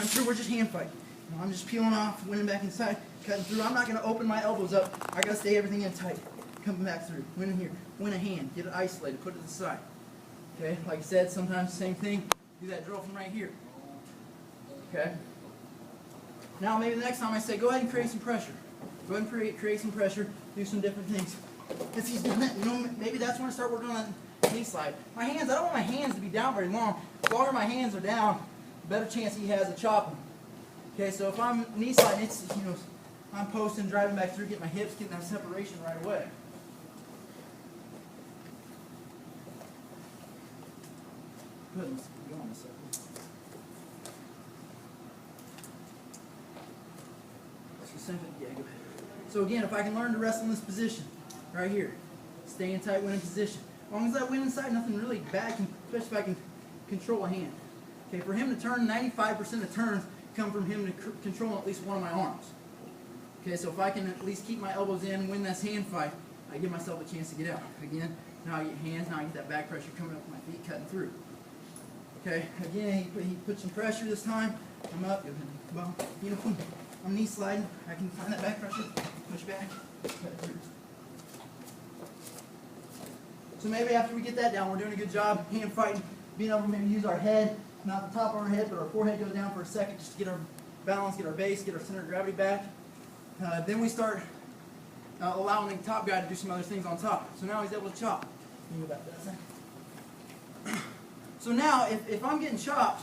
time through, we're just hand fighting. You know, I'm just peeling off, winning back inside, cutting through. I'm not going to open my elbows up. I got to stay everything in tight. Coming back through, win in here, win a hand, get it isolated, put it to the side. Okay, like I said, sometimes the same thing. Do that drill from right here. Okay. Now maybe the next time I say, go ahead and create some pressure. Go ahead and create some pressure, do some different things. As he's doing that, you know, maybe that's when I start working on that knee slide. My hands, I don't want my hands to be down very long. The longer my hands are down, the better chance he has of chopping. Okay, so if I'm knee sliding, it's, you know, I'm posting, driving back through, getting my hips, getting that separation right away. Good, let's keep going a second. So again, if I can learn to wrestle in this position, right here, stay in tight winning position. As long as I win inside, nothing really bad, especially if I can control a hand. Okay, for him to turn, 95% of turns come from him to control at least one of my arms. Okay, so if I can at least keep my elbows in, win this hand fight, I give myself a chance to get out. Again, now I get hands, now I get that back pressure coming up with my feet, cutting through. Okay, again, he put some pressure this time. I'm up, well, you know, I'm knee sliding. I can find that back pressure, push back, cut through. So maybe after we get that down, we're doing a good job hand fighting, being able to maybe use our head, not the top of our head, but our forehead goes down for a second just to get our balance, get our base, get our center of gravity back. Then we start allowing the top guy to do some other things on top. So now he's able to chop. Let me go back to that second. So now, if I'm getting chopped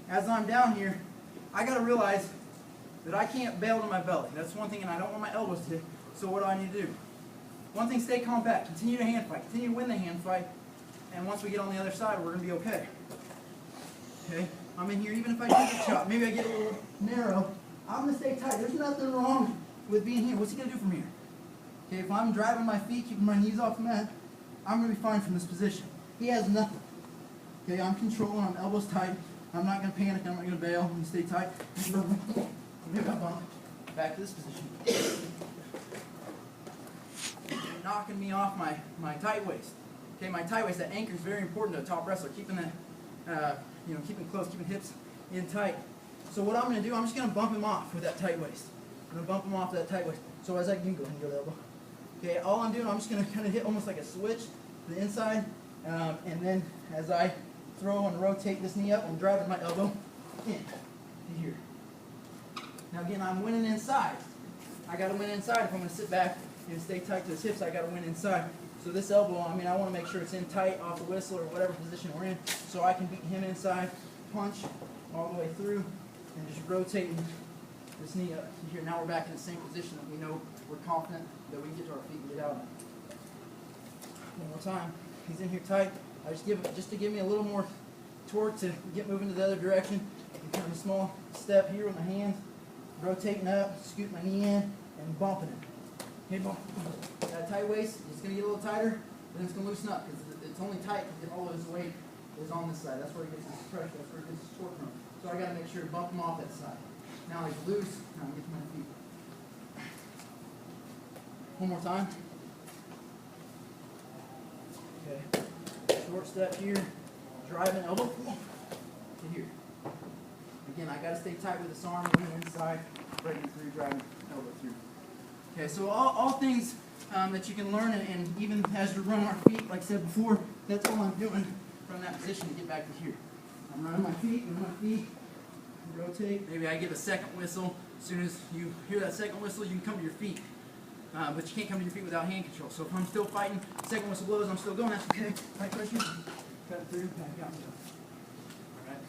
as I'm down here, I got to realize that I can't bail to my belly. That's one thing, and I don't want my elbows to hit. So what do I need to do? One thing, stay compact. Continue to hand fight. Continue to win the hand fight. And once we get on the other side, we're going to be okay. Okay? I'm in here, even if I do get chopped, maybe I get a little narrow, I'm going to stay tight. There's nothing wrong with being here. What's he going to do from here? Okay, if I'm driving my feet, keeping my knees off the mat, I'm going to be fine from this position. He has nothing. Okay, I'm controlling, I'm elbows tight. I'm not going to panic, I'm not going to bail. I'm going to stay tight. Back to this position. Knocking me off my tight waist. Okay, my tight waist, that anchor is very important to a top wrestler. Keeping that, keeping close, keeping hips in tight. So what I'm going to do, I'm just going to bump him off with that tight waist. I'm going to bump him off that tight waist. So as I can go ahead and go to the elbow. Okay, all I'm doing, I'm just going to kind of hit almost like a switch to the inside. And then as I throw and rotate this knee up, I'm driving my elbow in to here. Now again, I'm winning inside. I got to win inside. If I'm going to sit back and stay tight to his hips, I got to win inside. So this elbow, I mean, I want to make sure it's in tight off the whistle or whatever position we're in, so I can beat him inside, punch all the way through, and just rotating this knee up to here. Now we're back in the same position that we know we're confident that we can get to our feet and get out of it. One more time. He's in here tight. I just to give me a little more torque to get moving to the other direction. Kind of a small step here with my hands, rotating up, scoot my knee in, and bumping it. Okay, bump. That tight waist, it's going to get a little tighter, but then it's going to loosen up because it's only tight because all of his weight is on this side. That's where he gets his pressure. That's where he gets his torque from. So I got to make sure to bump him off that side. Now he's loose. Now I get to my feet. One more time. Okay. Short step here. Driving elbow. To here. Again, I got to stay tight with this arm, going inside, breaking through, driving elbow through. Okay, so all things that you can learn, and even as you're running our feet, like I said before, that's all I'm doing from that position to get back to here. I'm running my feet, rotate. Maybe I give a second whistle. As soon as you hear that second whistle, you can come to your feet. But you can't come to your feet without hand control. So if I'm still fighting, second whistle blows, I'm still going, that's okay. Right pressure, cut through, back out. All right.